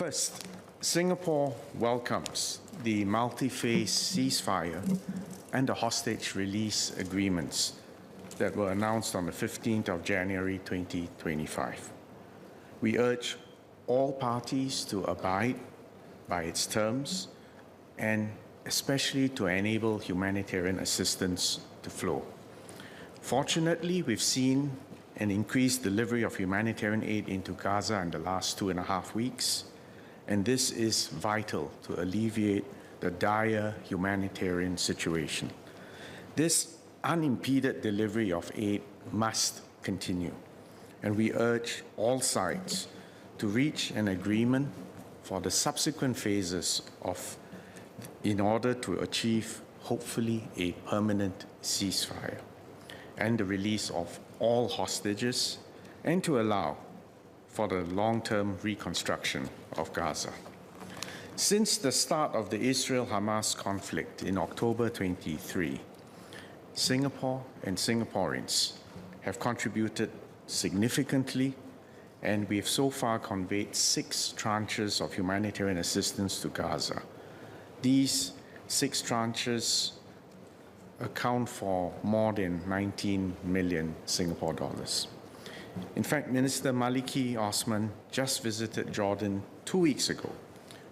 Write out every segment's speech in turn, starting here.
First, Singapore welcomes the multi-phase ceasefire and the hostage release agreements that were announced on the 15th of January 2025. We urge all parties to abide by its terms and especially to enable humanitarian assistance to flow. Fortunately, we've seen an increased delivery of humanitarian aid into Gaza in the last 2.5 weeks, and this is vital to alleviate the dire humanitarian situation. This unimpeded delivery of aid must continue, and we urge all sides to reach an agreement for the subsequent phases in order to achieve, hopefully, a permanent ceasefire and the release of all hostages, and to allow for the long-term reconstruction of Gaza. Since the start of the Israel-Hamas conflict in October 23, Singapore and Singaporeans have contributed significantly, and we've so far conveyed 6 tranches of humanitarian assistance to Gaza. These 6 tranches account for more than 19 million Singapore dollars. In fact, Minister Maliki Osman just visited Jordan 2 weeks ago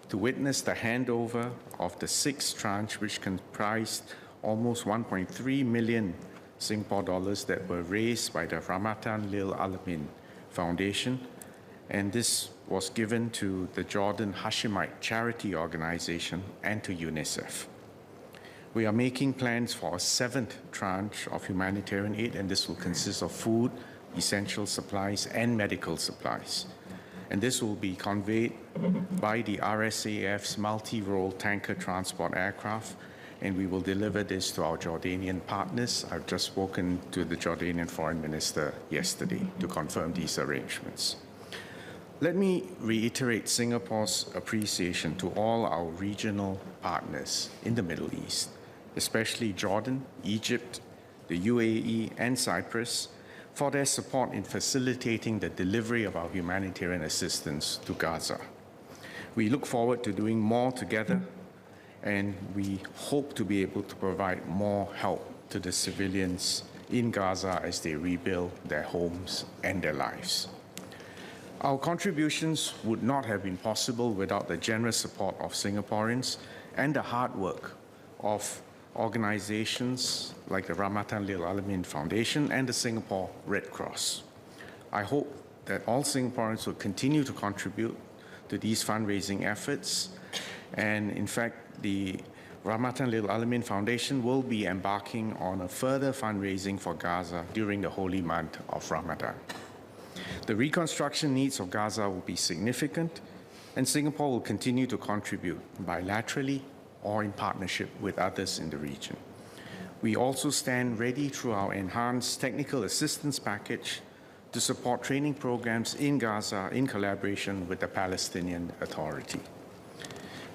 to witness the handover of the 6th tranche, which comprised almost 1.3 million Singapore dollars that were raised by the Rahmatan Lil Alamin Foundation, and this was given to the Jordan Hashemite Charity Organization and to UNICEF. We are making plans for a 7th tranche of humanitarian aid, and this will consist of food, essential supplies, and medical supplies. And this will be conveyed by the RSAF's multi-role tanker transport aircraft, and we will deliver this to our Jordanian partners. I've just spoken to the Jordanian Foreign Minister yesterday to confirm these arrangements. Let me reiterate Singapore's appreciation to all our regional partners in the Middle East, especially Jordan, Egypt, the UAE, and Cyprus, for their support in facilitating the delivery of our humanitarian assistance to Gaza. We look forward to doing more together, and we hope to be able to provide more help to the civilians in Gaza as they rebuild their homes and their lives. Our contributions would not have been possible without the generous support of Singaporeans and the hard work of organizations like the Rahmatan Lil Alamin Foundation and the Singapore Red Cross. I hope that all Singaporeans will continue to contribute to these fundraising efforts, and in fact, the Rahmatan Lil Alamin Foundation will be embarking on a further fundraising for Gaza during the holy month of Ramadan. The reconstruction needs of Gaza will be significant, and Singapore will continue to contribute bilaterally or in partnership with others in the region. We also stand ready through our enhanced technical assistance package to support training programs in Gaza in collaboration with the Palestinian Authority.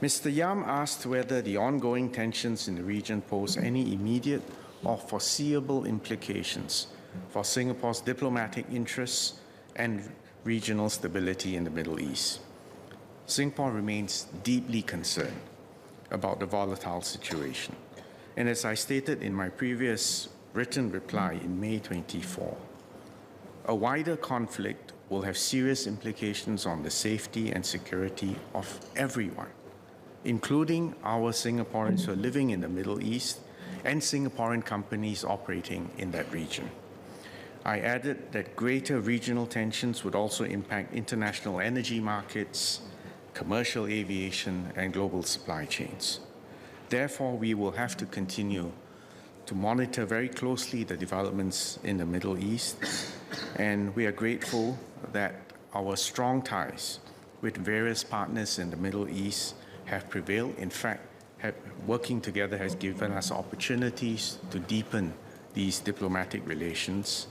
Mr. Yam asked whether the ongoing tensions in the region pose any immediate or foreseeable implications for Singapore's diplomatic interests and regional stability in the Middle East. Singapore remains deeply concerned about the volatile situation. And as I stated in my previous written reply in May 24, a wider conflict will have serious implications on the safety and security of everyone, including our Singaporeans who are living in the Middle East and Singaporean companies operating in that region. I added that greater regional tensions would also impact international energy markets, commercial aviation, and global supply chains. Therefore, we will have to continue to monitor very closely the developments in the Middle East, and we are grateful that our strong ties with various partners in the Middle East have prevailed. In fact, working together has given us opportunities to deepen these diplomatic relations,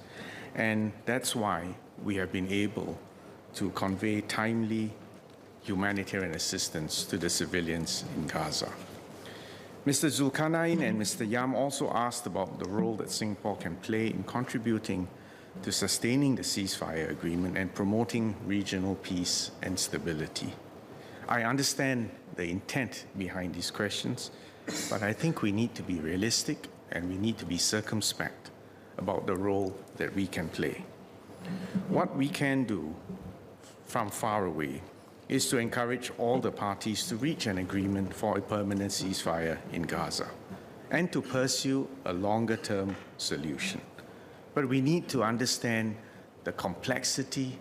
and that's why we have been able to convey timely humanitarian assistance to the civilians in Gaza. Mr. Zulkarnain and Mr. Yam also asked about the role that Singapore can play in contributing to sustaining the ceasefire agreement and promoting regional peace and stability. I understand the intent behind these questions, but I think we need to be realistic and we need to be circumspect about the role that we can play. What we can do from far away is to encourage all the parties to reach an agreement for a permanent ceasefire in Gaza and to pursue a longer-term solution. But we need to understand the complexity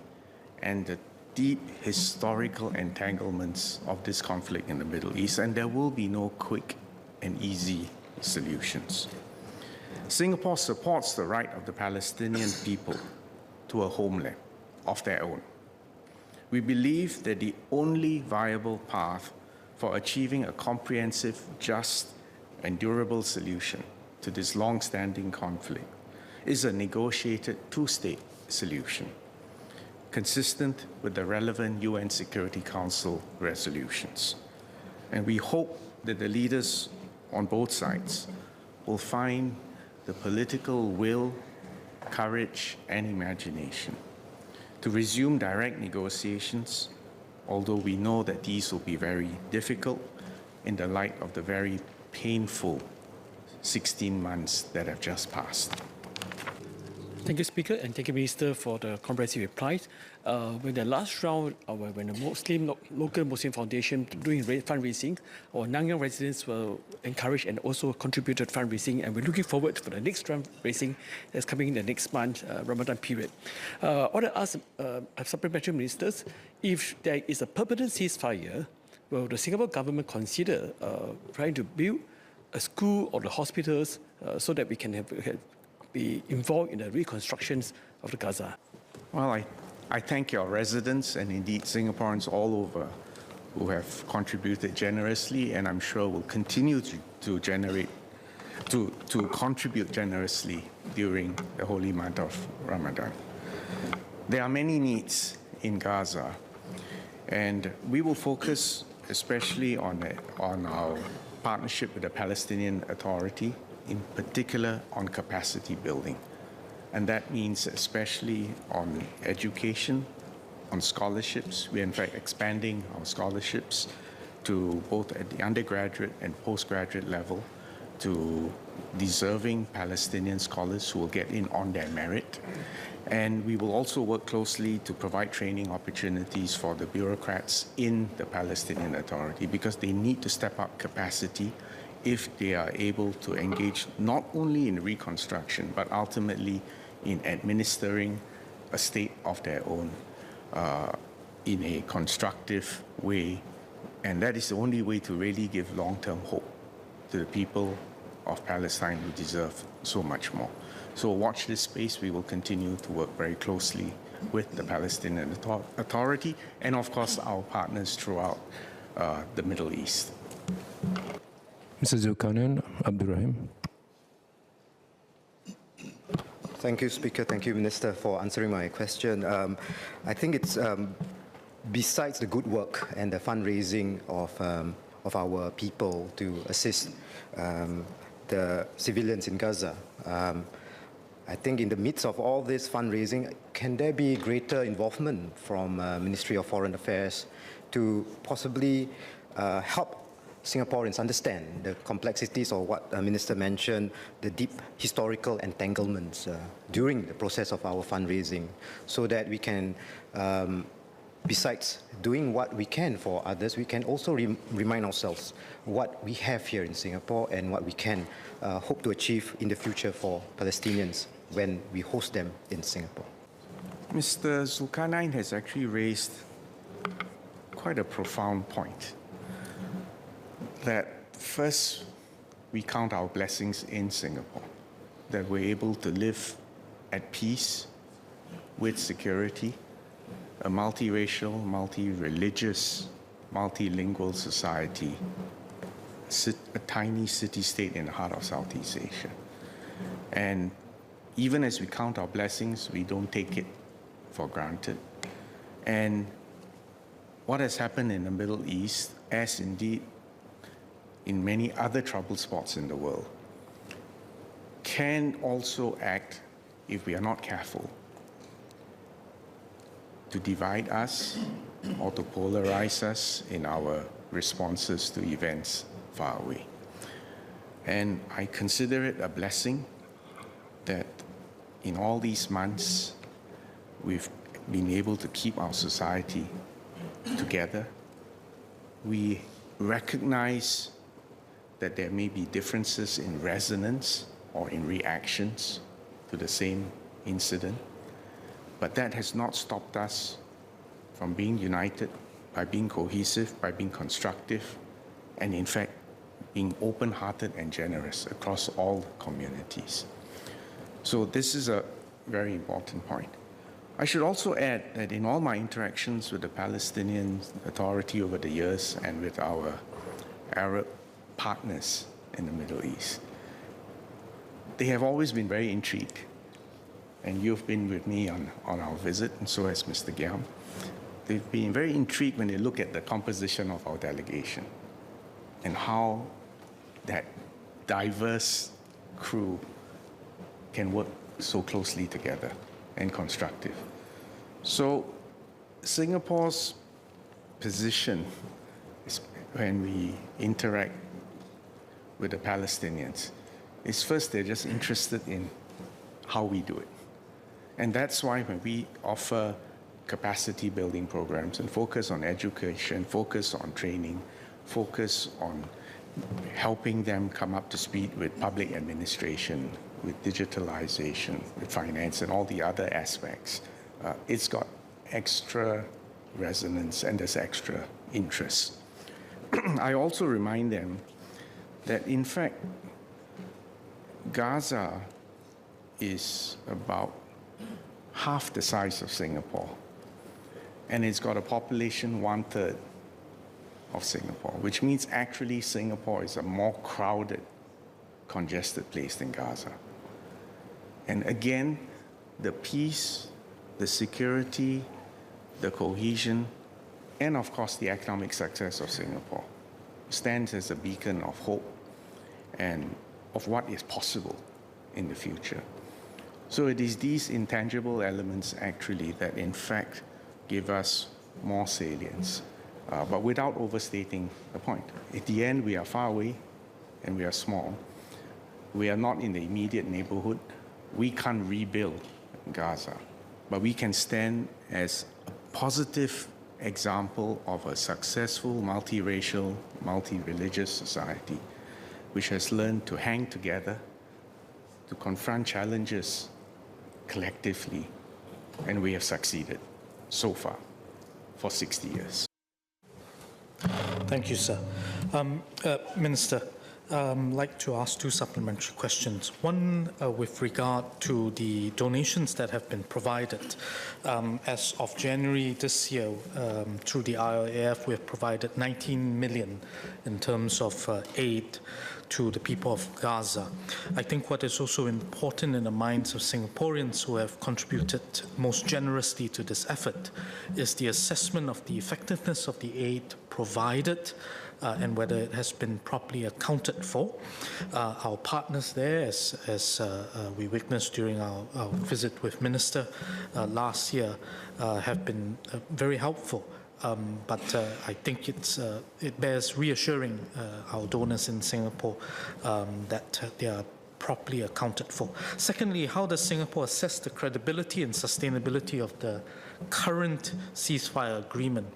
and the deep historical entanglements of this conflict in the Middle East, and there will be no quick and easy solutions. Singapore supports the right of the Palestinian people to a homeland of their own. We believe that the only viable path for achieving a comprehensive, just, and durable solution to this long-standing conflict is a negotiated two-state solution, consistent with the relevant UN Security Council resolutions. And we hope that the leaders on both sides will find the political will, courage, and imagination to resume direct negotiations, although we know that these will be very difficult in the light of the very painful 16 months that have just passed. Thank you, Speaker, and thank you, Minister, for the comprehensive replies. When the last round, when the local Muslim Foundation doing fundraising, our Nanyang residents were encouraged and also contributed fundraising, and we're looking forward for the next fundraising that's coming in the next month, Ramadan period. I want to ask supplementary ministers, if there is a permanent ceasefire, will the Singapore government consider trying to build a school or the hospitals so that we can be involved in the reconstructions of the Gaza? Well, I thank your residents and indeed Singaporeans all over who have contributed generously, and I'm sure will continue to contribute generously during the holy month of Ramadan. There are many needs in Gaza, and we will focus especially on our partnership with the Palestinian Authority, in particular on capacity building. And that means especially on education, on scholarships. We're in fact expanding our scholarships to both at the undergraduate and postgraduate level to deserving Palestinian scholars who will get in on their merit. And we will also work closely to provide training opportunities for the bureaucrats in the Palestinian Authority, because they need to step up capacity if they are able to engage not only in reconstruction, but ultimately in administering a state of their own in a constructive way. And that is the only way to really give long-term hope to the people of Palestine who deserve so much more. So watch this space. We will continue to work very closely with the Palestinian Authority and, of course, our partners throughout the Middle East. Mr. Zulkarnain Abdurrahim. Thank you, Speaker. Thank you, Minister, for answering my question. I think it's besides the good work and the fundraising of our people to assist the civilians in Gaza. I think in the midst of all this fundraising, can there be greater involvement from Ministry of Foreign Affairs to possibly help Singaporeans understand the complexities of what the Minister mentioned, the deep historical entanglements during the process of our fundraising, so that we can, besides doing what we can for others, we can also remind ourselves what we have here in Singapore and what we can hope to achieve in the future for Palestinians when we host them in Singapore. Mr. Zulkarnain has actually raised quite a profound point. That first, we count our blessings in Singapore, that we're able to live at peace with security, a multiracial, multi-religious, multilingual society, a tiny city-state in the heart of Southeast Asia. And even as we count our blessings, we don't take it for granted. And what has happened in the Middle East, as indeed in many other troubled spots in the world, can also act, if we are not careful, to divide us, or to polarize us in our responses to events far away. And I consider it a blessing that in all these months, we've been able to keep our society together. We recognize that there may be differences in resonance or in reactions to the same incident, but that has not stopped us from being united, by being cohesive, by being constructive, and in fact, being open-hearted and generous across all communities. So this is a very important point. I should also add that in all my interactions with the Palestinian Authority over the years and with our Arab partners in the Middle East, they have always been very intrigued. And you've been with me on our visit, and so has Mr. Giam. They've been very intrigued when they look at the composition of our delegation and how that diverse crew can work so closely together and constructive. So Singapore's position is, when we interact with the Palestinians, is first they're just interested in how we do it. And that's why when we offer capacity building programs and focus on education, focus on training, focus on helping them come up to speed with public administration, with digitalization, with finance, and all the other aspects, it's got extra resonance and there's extra interest. I also remind them that, in fact, Gaza is about half the size of Singapore, and it's got a population 1/3 of Singapore, which means actually Singapore is a more crowded, congested place than Gaza. And again, the peace, the security, the cohesion, and of course the economic success of Singapore stands as a beacon of hope and of what is possible in the future. So it is these intangible elements actually that in fact give us more salience, but without overstating the point. At the end, we are far away and we are small. We are not in the immediate neighborhood. We can't rebuild Gaza, but we can stand as a positive example of a successful multiracial, multi-religious society which has learned to hang together, to confront challenges collectively, and we have succeeded so far for 60 years. Thank you, sir. Minister, I'd like to ask two supplementary questions. One with regard to the donations that have been provided. As of January this year, through the IIF, we have provided 19 million in terms of aid to the people of Gaza. I think what is also important in the minds of Singaporeans who have contributed most generously to this effort is the assessment of the effectiveness of the aid provided and whether it has been properly accounted for. Our partners there, as we witnessed during our visit with Minister last year, have been very helpful. But I think it bears reassuring our donors in Singapore that they are properly accounted for. Secondly, how does Singapore assess the credibility and sustainability of the current ceasefire agreement?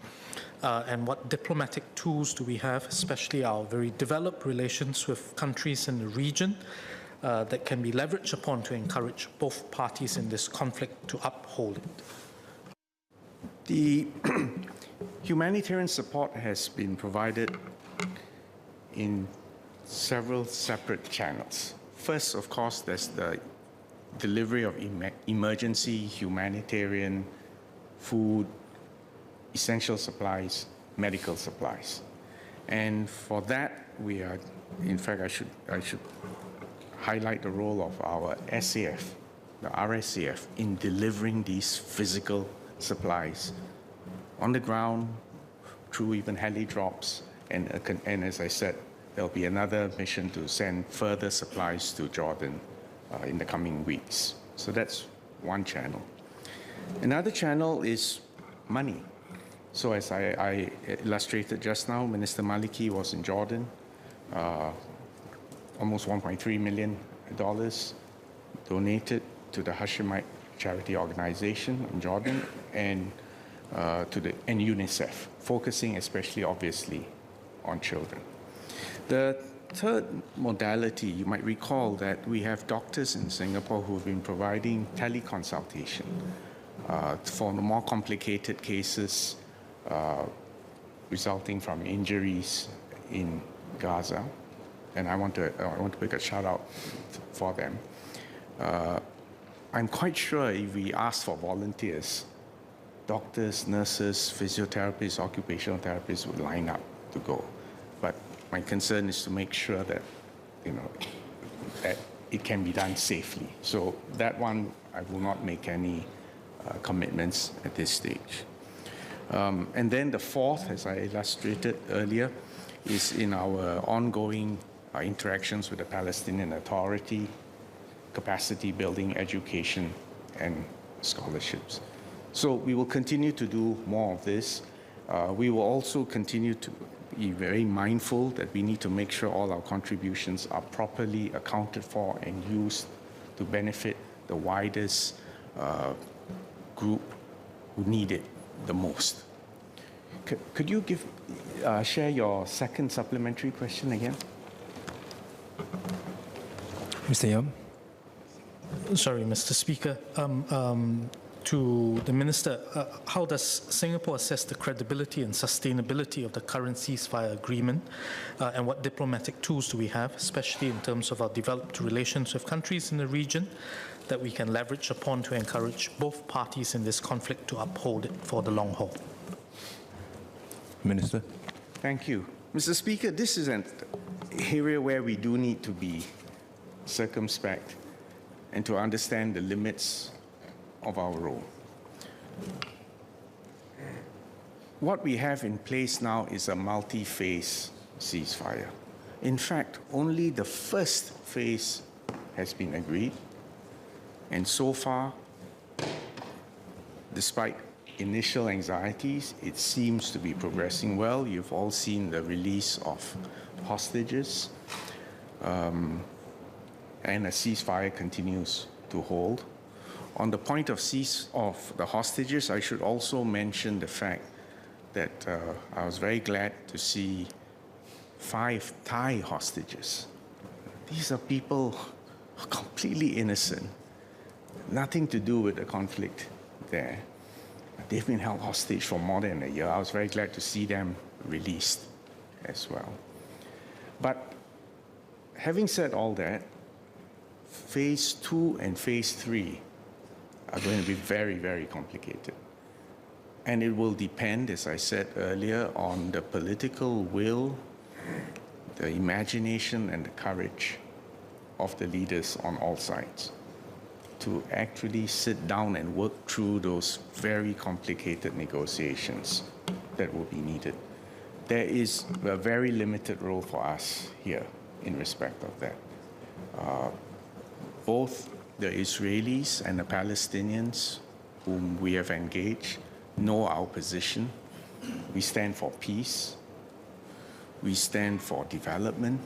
And what diplomatic tools do we have, especially our very developed relations with countries in the region, that can be leveraged upon to encourage both parties in this conflict to uphold it? The humanitarian support has been provided in several separate channels. First, of course, there's the delivery of emergency humanitarian food, essential supplies, medical supplies. And for that, we are, in fact, I should highlight the role of our SAF, the RSCF, in delivering these physical supplies on the ground, through even heli drops, and as I said, there'll be another mission to send further supplies to Jordan in the coming weeks. So that's one channel. Another channel is money. So as I illustrated just now, Minister Maliki was in Jordan, almost $1.3 million donated to the Hashemite charity organization in Jordan and and UNICEF, focusing especially obviously on children. The third modality, you might recall that we have doctors in Singapore who have been providing teleconsultation for the more complicated cases resulting from injuries in Gaza, and I want to make a shout out for them. I'm quite sure if we ask for volunteers, doctors, nurses, physiotherapists, occupational therapists would line up to go. But my concern is to make sure that, that it can be done safely. So that one, I will not make any commitments at this stage. And then the fourth, as I illustrated earlier, is in our ongoing interactions with the Palestinian Authority, capacity building, education, and scholarships. So we will continue to do more of this. We will also continue to be very mindful that we need to make sure all our contributions are properly accounted for and used to benefit the widest group who need it the most. Could you share your second supplementary question again? Mr. Yam? Sorry, Mr. Speaker. To the Minister, how does Singapore assess the credibility and sustainability of the current ceasefire agreement, and what diplomatic tools do we have, especially in terms of our developed relations with countries in the region, that we can leverage upon to encourage both parties in this conflict to uphold it for the long haul? Minister? Thank you. Mr. Speaker, this is an area where we do need to be circumspect and to understand the limits of our role. What we have in place now is a multi-phase ceasefire. In fact, only the first phase has been agreed, and so far, despite initial anxieties, it seems to be progressing well. You've all seen the release of hostages, and a ceasefire continues to hold. On the point of the hostages, I should also mention the fact that I was very glad to see 5 Thai hostages. These are people completely innocent, nothing to do with the conflict there. They've been held hostage for more than a year. I was very glad to see them released as well. But having said all that, phase 2 and phase 3 are going to be very, very complicated. And it will depend, as I said earlier, on the political will, the imagination, and the courage of the leaders on all sides to actually sit down and work through those very complicated negotiations that will be needed. There is a very limited role for us here in respect of that. Both the Israelis and the Palestinians whom we have engaged know our position. We stand for peace. We stand for development.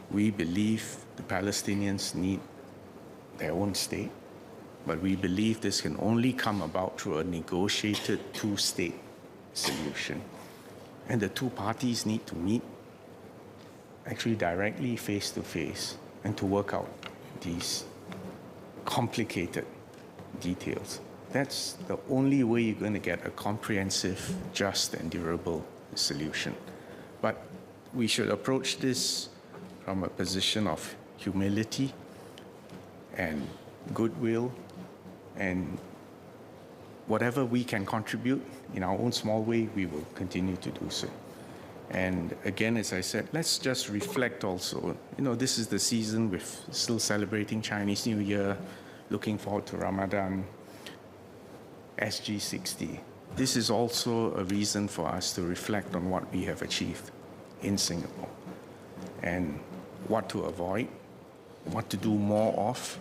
We believe the Palestinians need their own state, but we believe this can only come about through a negotiated 2-state solution. And the two parties need to meet actually directly face to face and to work out these complicated details. That's the only way you're going to get a comprehensive, just, and durable solution. But we should approach this from a position of humility and goodwill, and whatever we can contribute in our own small way, we will continue to do so. And again, as I said, let's just reflect also. This is the season we're still celebrating Chinese New Year, looking forward to Ramadan, SG60. This is also a reason for us to reflect on what we have achieved in Singapore and what to avoid, what to do more of,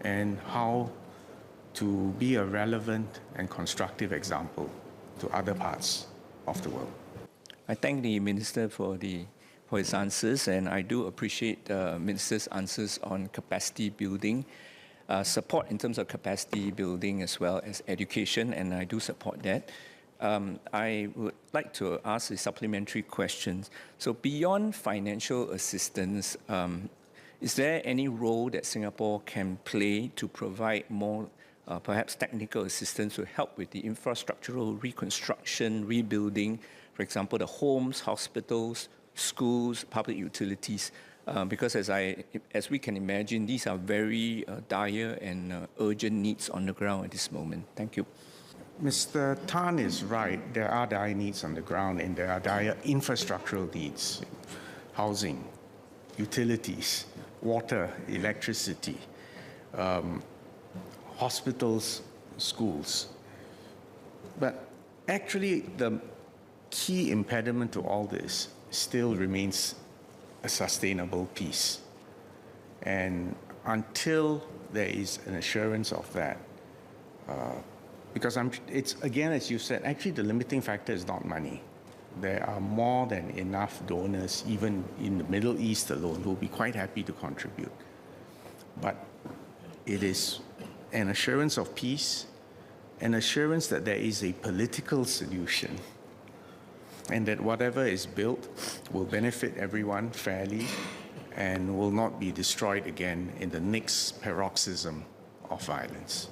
and how to be a relevant and constructive example to other parts of the world. I thank the Minister for his answers, and I do appreciate the Minister's answers on capacity building, support in terms of capacity building as well as education, and I do support that. I would like to ask a supplementary question. So beyond financial assistance, is there any role that Singapore can play to provide more perhaps technical assistance to help with the infrastructural reconstruction, rebuilding, for example, the homes, hospitals, schools, public utilities? Because as we can imagine, these are very dire and urgent needs on the ground at this moment. Thank you. Mr. Tan is right. There are dire needs on the ground, and there are dire infrastructural needs: housing, utilities, water, electricity, hospitals, schools. But actually, the key impediment to all this still remains a sustainable peace. And until there is an assurance of that, because it's, again, as you said, actually the limiting factor is not money. There are more than enough donors, even in the Middle East alone, who will be quite happy to contribute. But it is an assurance of peace, an assurance that there is a political solution, and that whatever is built will benefit everyone fairly and will not be destroyed again in the next paroxysm of violence.